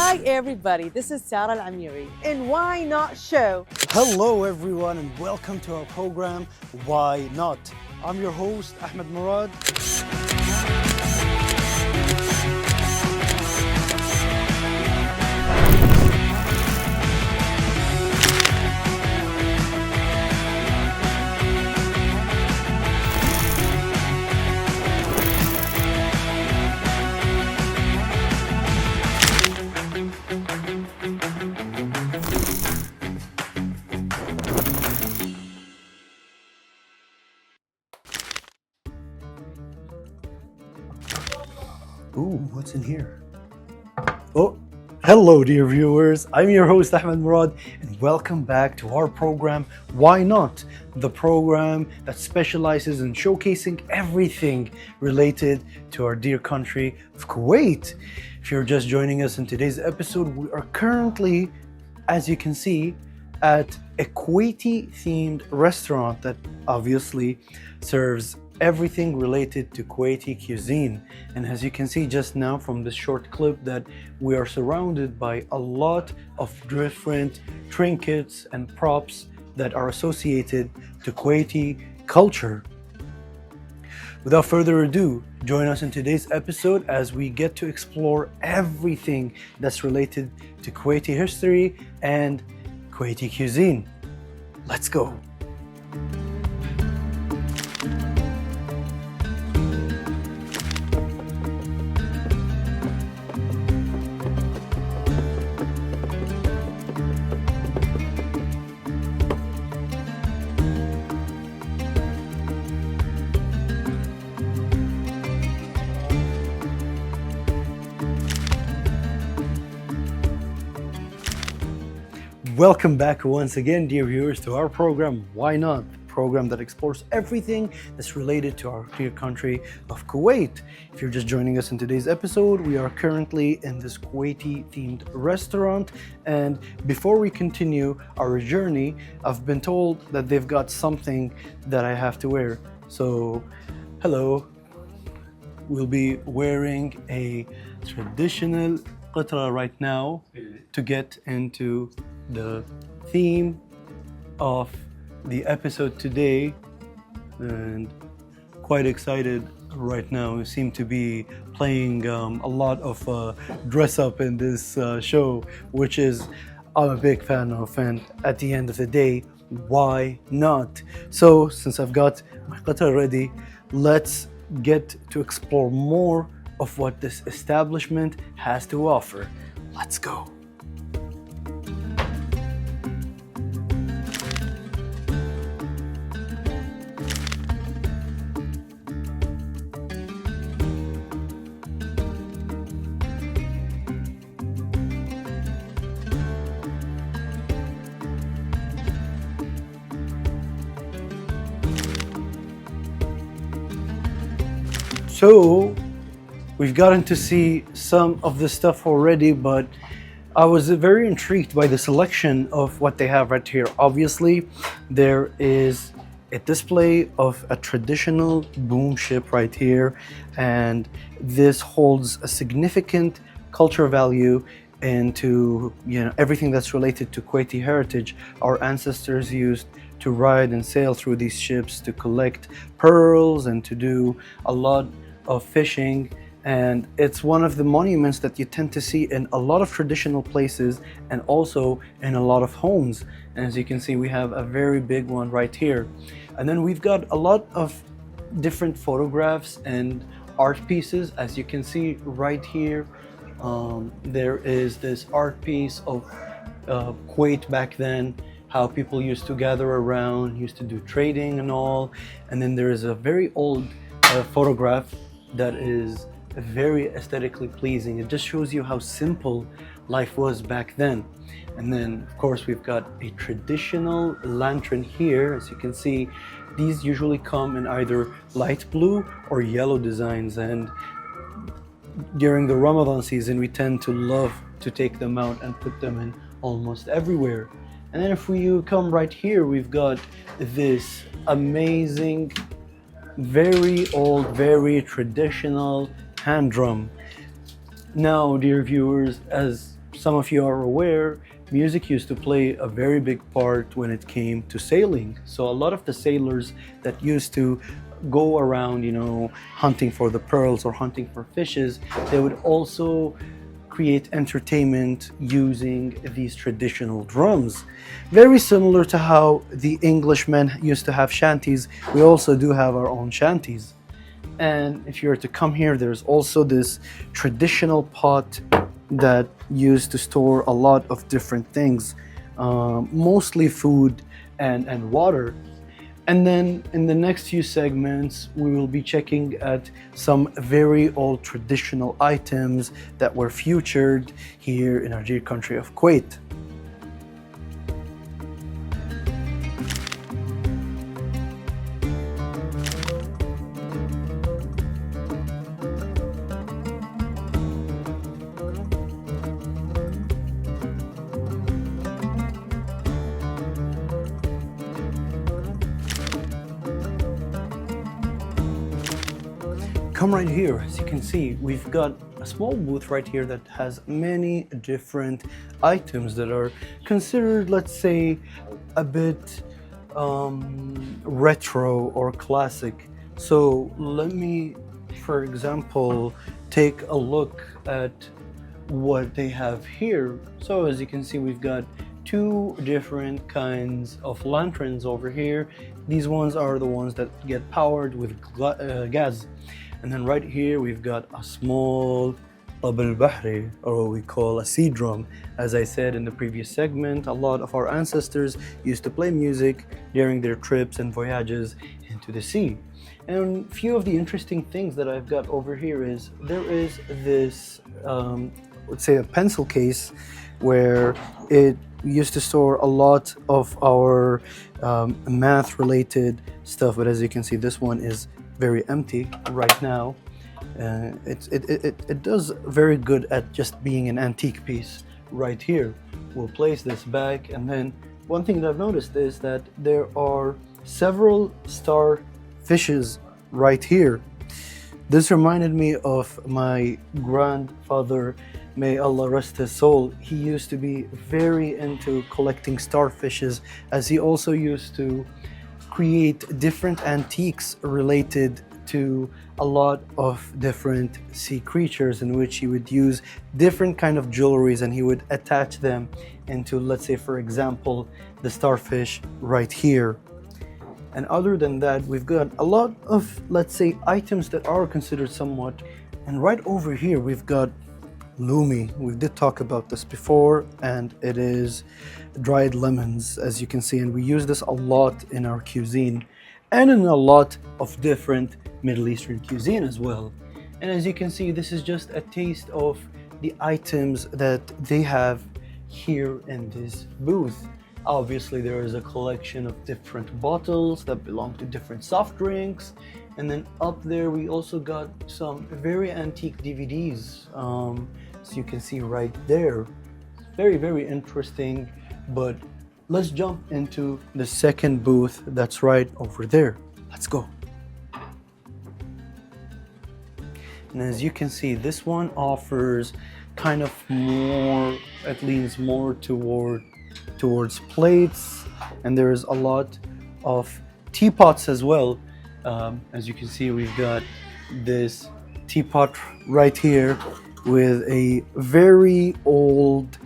Hi everybody, this is Sarah Al-Amiri in Why Not Show. Hello everyone and welcome to our program, Why Not? I'm your host, Ahmed Murad. Ooh, what's in here? Oh, hello dear viewers. I'm your host Ahmed Murad and welcome back to our program, Why Not? The program that specializes in showcasing everything related to our dear country of Kuwait. If you're just joining us in today's episode, we are currently, as you can see, at a Kuwaiti themed restaurant that obviously serves everything related to Kuwaiti cuisine. And as you can see just now from this short clip, that we are surrounded by a lot of different trinkets and props that are associated to Kuwaiti culture. Without further ado, join us in today's episode as we get to explore everything that's related to Kuwaiti history and Kuwaiti cuisine. Let's go. Welcome back once again, dear viewers, to our program, Why Not? The program that explores everything that's related to our dear country of Kuwait. If you're just joining us in today's episode, we are currently in this Kuwaiti-themed restaurant. And before we continue our journey, I've been told that they've got something that I have to wear. So, hello. We'll be wearing a traditional qatra right now to get into the theme of the episode today, and quite excited right now. We seem to be playing a lot of dress up in this show, which is I'm a big fan of, and at the end of the day, why not? So since I've got my qatra ready, let's get to explore more of what this establishment has to offer. Let's go. So we've gotten to see some of the stuff already, but I was very intrigued by the selection of what they have right here. Obviously, there is a display of a traditional boom ship right here, and this holds a significant cultural value into everything that's related to Kuwaiti heritage. Our ancestors used to ride and sail through these ships to collect pearls and to do a lot of fishing, and it's one of the monuments that you tend to see in a lot of traditional places and also in a lot of homes. And as you can see, we have a very big one right here, and then we've got a lot of different photographs and art pieces. As you can see right here, there is this art piece of Kuwait back then, how people used to gather around, used to do trading and all. And then there is a very old photograph that is very aesthetically pleasing. It just shows you how simple life was back then. And then of course we've got a traditional lantern here. As you can see, these usually come in either light blue or yellow designs, and during the Ramadan season we tend to love to take them out and put them in almost everywhere. And then if we come right here, we've got this amazing, very old, very traditional hand drum. Now, dear viewers, as some of you are aware, music used to play a very big part when it came to sailing. So a lot of the sailors that used to go around, hunting for the pearls or hunting for fishes, they would also create entertainment using these traditional drums. Very similar to how the Englishmen used to have shanties, we also do have our own shanties. And if you were to come here, there's also this traditional pot that used to store a lot of different things, mostly food and water. And then in the next few segments, we will be checking at some very old traditional items that were featured here in our dear country of Kuwait. Come right here. As you can see, we've got a small booth right here that has many different items that are considered, let's say, a bit retro or classic. So let me, for example, take a look at what they have here. So as you can see, we've got two different kinds of lanterns over here. These ones are the ones that get powered with gas. And then right here we've got a small tabl bahri, or what we call a sea drum. As I said in the previous segment, a lot of our ancestors used to play music during their trips and voyages into the sea. And a few of the interesting things that I've got over here is there is this, let's say, a pencil case where it used to store a lot of our math related stuff, but as you can see, this one is very empty right now. It does very good at just being an antique piece right here. We'll place this back, and then one thing that I've noticed is that there are several star fishes right here. This reminded me of my grandfather, may Allah rest his soul. He used to be very into collecting starfishes, as he also used to create different antiques related to a lot of different sea creatures, in which he would use different kind of jewelries and he would attach them into, let's say, for example, the starfish right here. And other than that, we've got a lot of, let's say, items that are considered somewhat. And right over here, we've got lumi. We did talk about this before, and it is dried lemons, as you can see, and we use this a lot in our cuisine and in a lot of different Middle Eastern cuisine as well. And as you can see, this is just a taste of the items that they have here in this booth. Obviously, there is a collection of different bottles that belong to different soft drinks. And then up there, we also got some very antique DVDs. So you can see right there. Very, very interesting. But let's jump into the second booth that's right over there. Let's go. And as you can see, this one offers kind of more, it leans more towards plates, and there's a lot of teapots as well. As you can see, we've got this teapot right here with a very old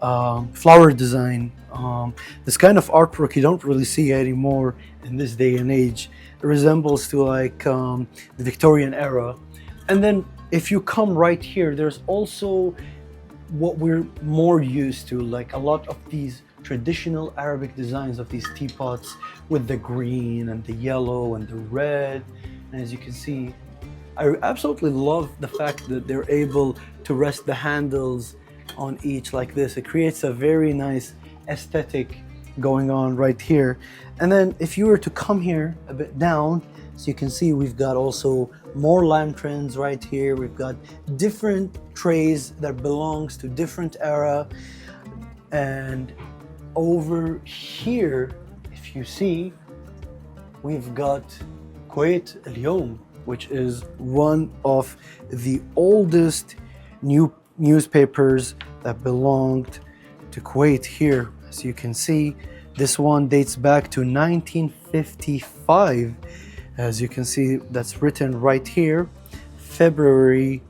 flower design. This kind of artwork you don't really see anymore in this day and age. It resembles to like the Victorian era. And then if you come right here, there's also what we're more used to, like a lot of these traditional Arabic designs of these teapots with the green and the yellow and the red. And as you can see, I absolutely love the fact that they're able to rest the handles on each like this. It creates a very nice aesthetic going on right here. And then if you were to come here a bit down, so you can see we've got also more lanterns right here. We've got different trays that belongs to different era. And over here, if you see, we've got Kuwait Al-Yawm, which is one of the oldest newspapers that belonged to Kuwait here. As you can see, this one dates back to 1955. As you can see, that's written right here, February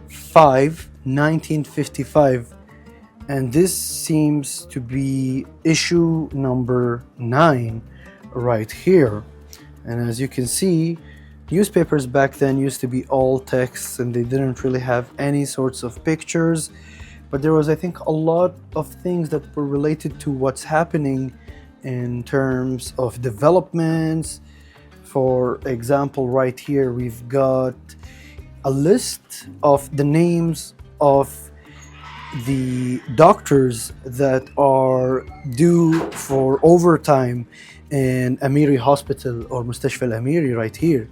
5, 1955. And this seems to be issue number 9 right here. And as you can see, newspapers back then used to be all texts and they didn't really have any sorts of pictures. But there was, I think, a lot of things that were related to what's happening in terms of developments. For example, right here, we've got a list of the names of the doctors that are due for overtime in Amiri Hospital or Mustashfa Al-Amiri right here.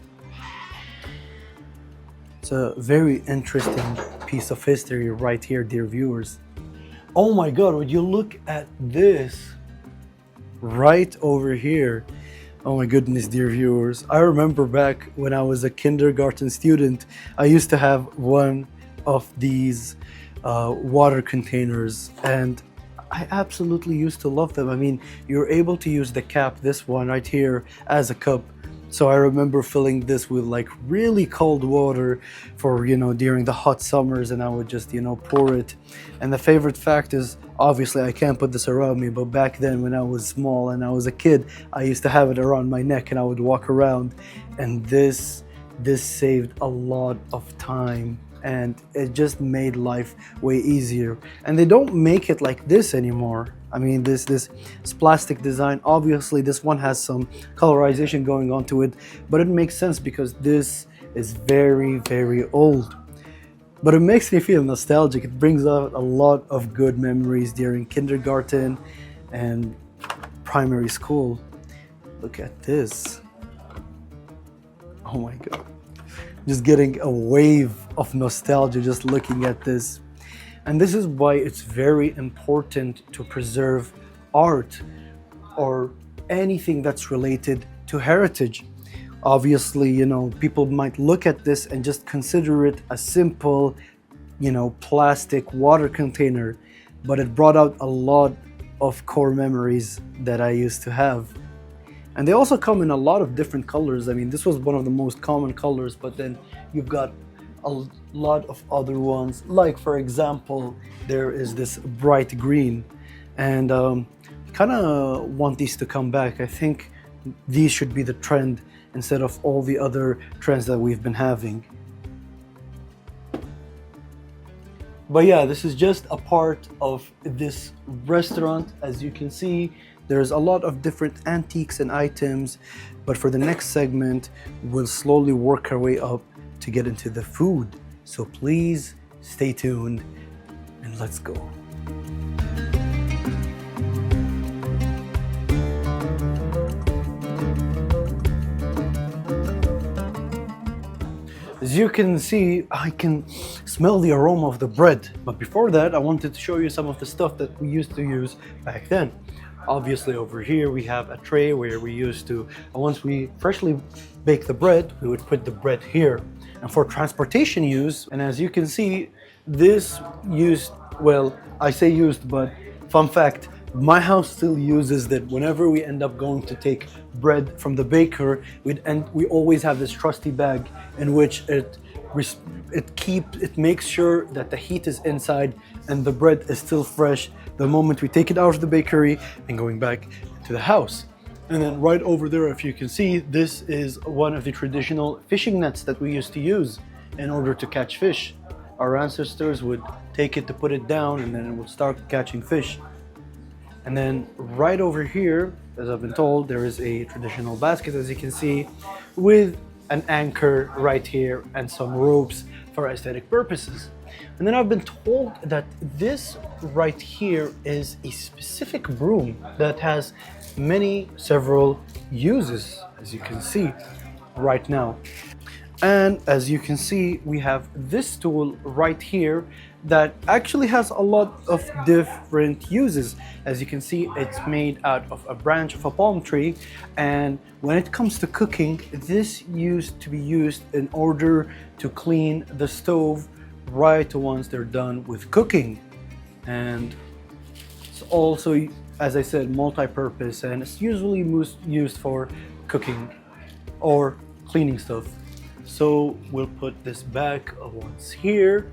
It's a very interesting piece of history right here, dear viewers. Oh my God, would you look at this right over here? Oh my goodness, dear viewers. I remember back when I was a kindergarten student, I used to have one of these water containers, and I absolutely used to love them. I mean, you're able to use the cap, this one right here, as a cup. So I remember filling this with like really cold water for, during the hot summers, and I would just, pour it. And the favorite fact is, obviously I can't put this around me, but back then when I was small and I was a kid, I used to have it around my neck and I would walk around, and this saved a lot of time. And it just made life way easier. And they don't make it like this anymore. I mean, this plastic design, obviously this one has some colorization going on to it, but it makes sense because this is very, very old. But it makes me feel nostalgic. It brings out a lot of good memories during kindergarten and primary school. Look at this. Oh my God. Just getting a wave of nostalgia just looking at this. And this is why it's very important to preserve art or anything that's related to heritage. Obviously, people might look at this and just consider it a simple, plastic water container, but it brought out a lot of core memories that I used to have. And they also come in a lot of different colors. I mean, this was one of the most common colors, but then you've got a lot of other ones. Like, for example, there is this bright green. And kind of want these to come back. I think these should be the trend instead of all the other trends that we've been having. But yeah, this is just a part of this restaurant. As you can see, there's a lot of different antiques and items, but for the next segment, we'll slowly work our way up to get into the food. So please stay tuned and let's go. As you can see, I can smell the aroma of the bread. But before that, I wanted to show you some of the stuff that we used to use back then. Obviously over here we have a tray where we used to, once we freshly bake the bread, we would put the bread here. And for transportation use, and as you can see, this used, well, I say used, but fun fact, my house still uses that. Whenever we end up going to take bread from the baker, we always have this trusty bag in which it makes sure that the heat is inside and the bread is still fresh the moment we take it out of the bakery and going back to the house. And then right over there, if you can see, this is one of the traditional fishing nets that we used to use in order to catch fish. Our ancestors would take it to put it down, and then it would start catching fish. And then right over here, as I've been told, there is a traditional basket, as you can see, with an anchor right here and some ropes for aesthetic purposes. And then I've been told that this right here is a specific broom that has several uses, as you can see right now. And as you can see, we have this tool right here that actually has a lot of different uses. As you can see, it's made out of a branch of a palm tree, and when it comes to cooking, this used to be used in order to clean the stove right once they're done with cooking. and it's also, as I said, multi-purpose, and it's usually used for cooking or cleaning stuff. So we'll put this back once here.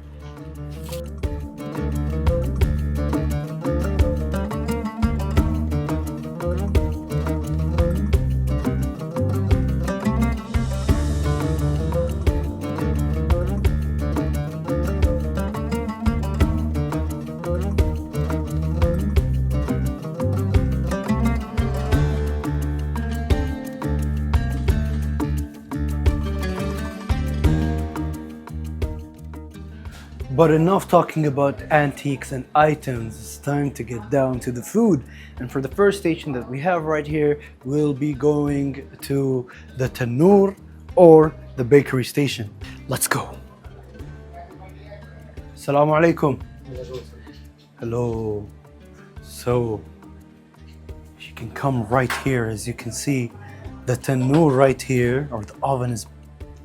But enough talking about antiques and items, it's time to get down to the food. And for the first station that we have right here, we'll be going to the tannoor or the bakery station. Let's go. Assalamu alaikum. Hello. So, you can come right here. As you can see, the tannoor right here, or the oven, is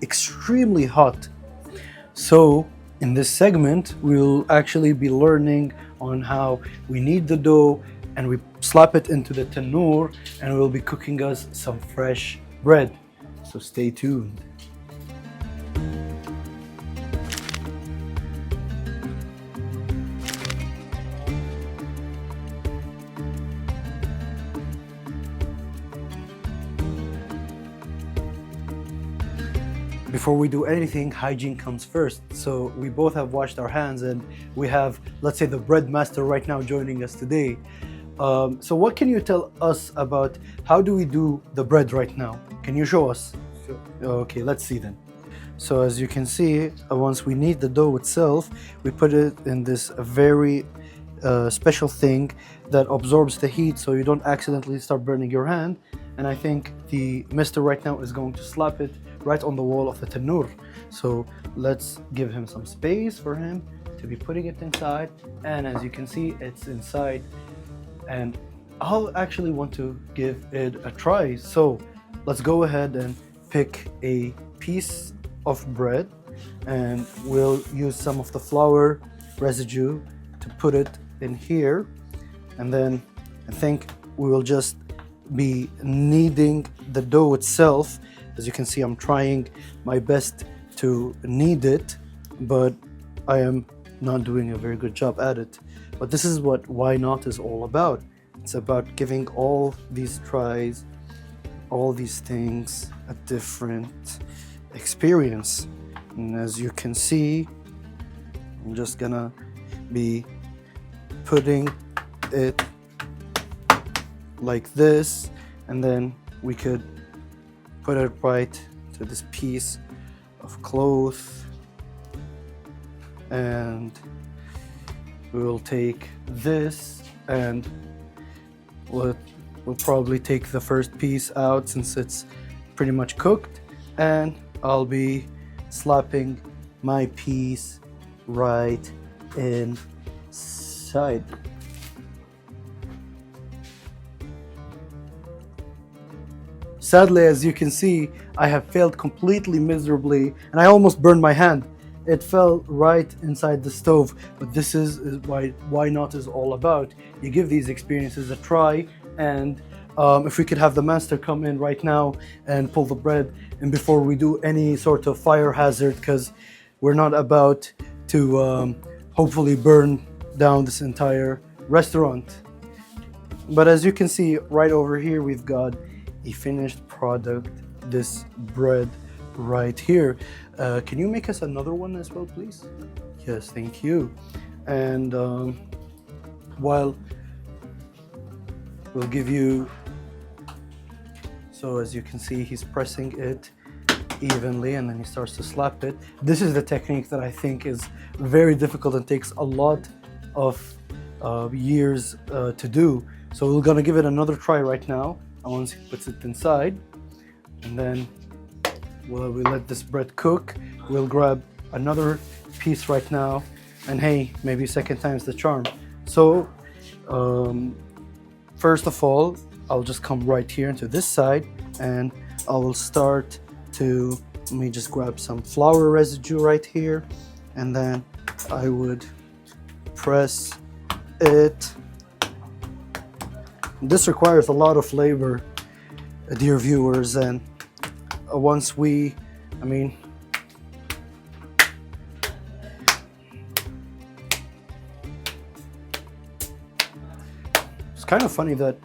extremely hot. So, in this segment, we'll actually be learning on how we knead the dough and we slap it into the tannoor, and we'll be cooking us some fresh bread. So stay tuned. Before we do anything, hygiene comes first. So we both have washed our hands, and we have, let's say, the bread master right now joining us today. So what can you tell us about how do we do the bread right now? Can you show us? Sure. Okay, let's see then. So as you can see, once we knead the dough itself, we put it in this very special thing that absorbs the heat so you don't accidentally start burning your hand. And I think the mister right now is going to slap it right on the wall of the tannoor. So let's give him some space for him to be putting it inside. And as you can see, it's inside. And I'll actually want to give it a try. So let's go ahead and pick a piece of bread, and we'll use some of the flour residue to put it in here. And then I think we will just be kneading the dough itself. As you can see, I'm trying my best to knead it, but I am not doing a very good job at it. But this is what Why Not is all about. It's about giving all these tries, all these things, a different experience. And as you can see, I'm just gonna be putting it like this, and then we could put it right to this piece of cloth, and we will take this and we'll probably take the first piece out since it's pretty much cooked, and I'll be slapping my piece right inside. Sadly, as you can see, I have failed completely miserably, and I almost burned my hand. It fell right inside the stove, but this is Why Not is all about. You give these experiences a try, and if we could have the master come in right now and pull the bread, and before we do any sort of fire hazard, because we're not about to hopefully burn down this entire restaurant. But as you can see right over here, we've got a finished product, this bread right here. Can you make us another one as well, please? Yes, thank you. And while we'll give you, so as you can see, he's pressing it evenly, and then he starts to slap it. This is the technique that I think is very difficult and takes a lot of years to do. So we're gonna give it another try right now. And once he puts it inside, and then while we let this bread cook, we'll grab another piece right now, and hey, maybe second time's the charm. So first of all, I'll just come right here into this side, and I will start to, let me just grab some flour residue right here, and then I would press it. This requires a lot of labor, dear viewers, and once we, I mean, it's kind of funny that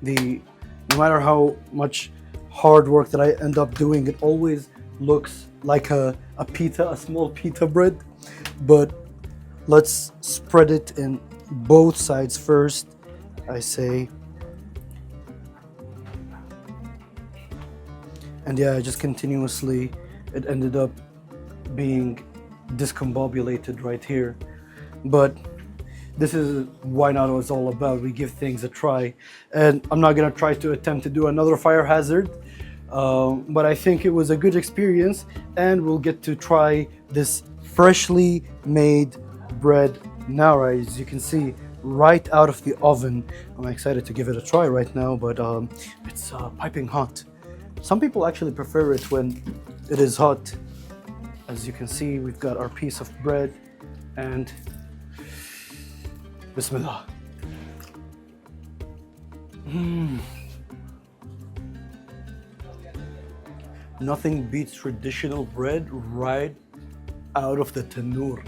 no matter how much hard work that I end up doing, it always looks like a pita, a small pita bread. But let's spread it in both sides first, I say. And yeah, just continuously, it ended up being discombobulated right here. But this is why not it's all about. We give things a try. And I'm not gonna try to attempt to do another fire hazard, but I think it was a good experience, and we'll get to try this freshly made bread now, as you can see, right out of the oven. I'm excited to give it a try right now, but it's piping hot. Some people actually prefer it when it is hot. As you can see, we've got our piece of bread, and Bismillah. Nothing beats traditional bread right out of the tandoor.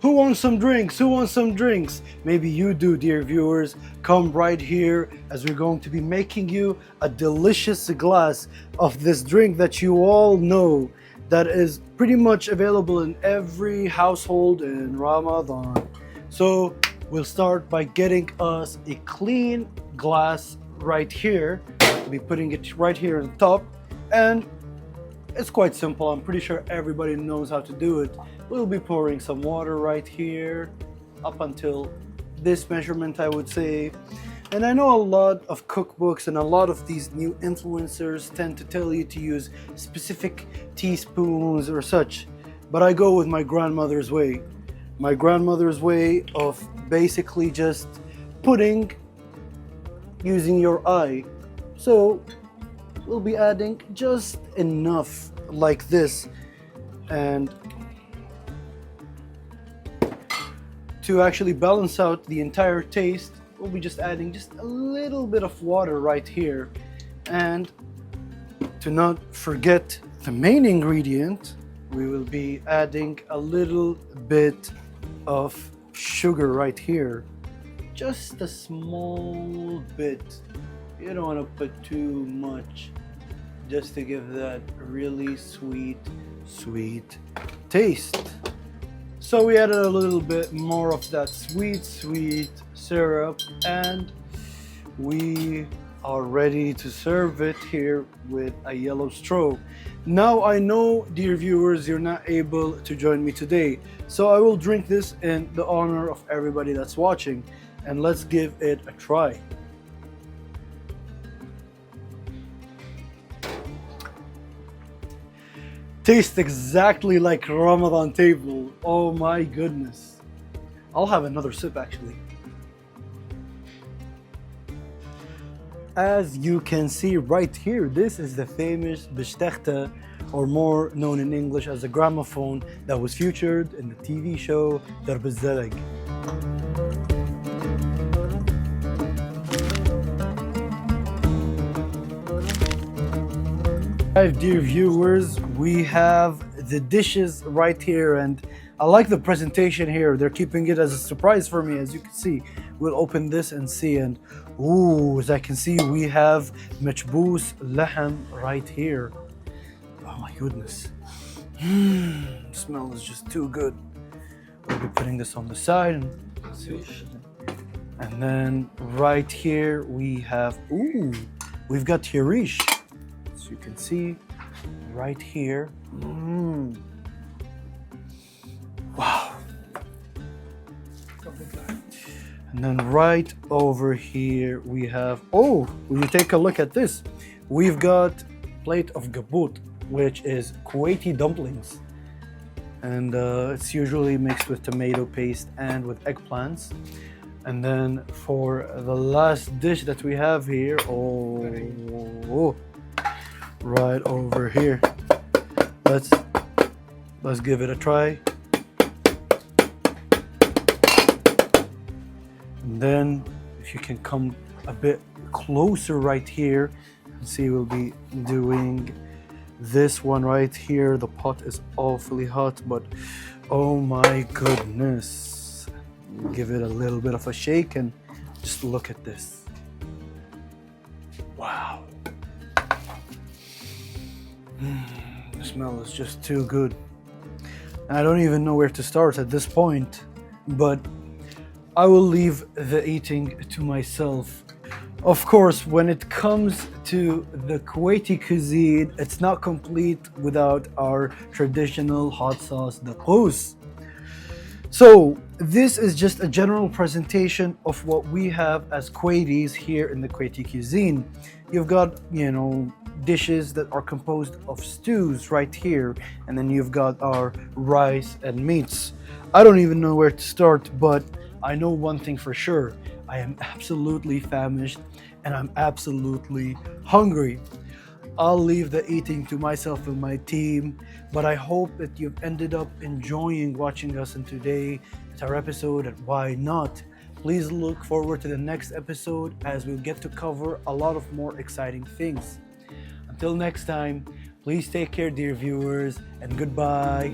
Who wants some drinks? Who wants some drinks? Maybe you do, dear viewers. Come right here, as we're going to be making you a delicious glass of this drink that you all know, that is pretty much available in every household in Ramadan. So we'll start by getting us a clean glass right here. We'll be putting it right here on top, and it's quite simple. I'm pretty sure everybody knows how to do it. We'll be pouring some water right here up until this measurement, I would say. And I know a lot of cookbooks and a lot of these new influencers tend to tell you to use specific teaspoons or such, but I go with my grandmother's way. My grandmother's way of basically just using your eye. So we'll be adding just enough like this, and to actually balance out the entire taste, we'll be just adding just a little bit of water right here. And to not forget the main ingredient, we will be adding a little bit of sugar right here. Just a small bit. You don't want to put too much, just to give that really sweet taste. So we added a little bit more of that sweet syrup, and we are ready to serve it here with a yellow straw. Now I know, dear viewers, you're not able to join me today, so I will drink this in the honor of everybody that's watching, and let's give it a try. Tastes exactly like Ramadan table. Oh my goodness. I'll have another sip actually. As you can see right here, this is the famous Beitdickson, or more known in English as a gramophone, that was featured in the TV show Darb al-Zalag. Dear viewers, we have the dishes right here, and I like the presentation here. They're keeping it as a surprise for me, as you can see. We'll open this and see, and ooh, as I can see, we have machboos lahm right here. Oh my goodness. The smell is just too good. We'll be putting this on the side, and see. And then right here we have, ooh, we've got tirish. As you can see, right here. Wow. And then right over here we have, oh, when you take a look at this, we've got plate of gaboot, which is Kuwaiti dumplings. And it's usually mixed with tomato paste and with eggplants. And then for the last dish that we have here, oh, right over here. Let's give it a try. And then if you can come a bit closer right here, and see, we'll be doing this one right here. The pot is awfully hot, but oh my goodness. Give it a little bit of a shake and just look at this. Wow. The smell is just too good. I don't even know where to start at this point, but I will leave the eating to myself. Of course, when it comes to the Kuwaiti cuisine, it's not complete without our traditional hot sauce, the qous. So this is just a general presentation of what we have as Kuwaitis here in the Kuwaiti cuisine. You've got, dishes that are composed of stews right here, and then you've got our rice and meats. I don't even know where to start, but I know one thing for sure. I am absolutely famished and I'm absolutely hungry. I'll leave the eating to myself and my team, but I hope that you've ended up enjoying watching us in today's episode at Why Not. Please look forward to the next episode as we'll get to cover a lot of more exciting things. Until next time, please take care, dear viewers, and goodbye.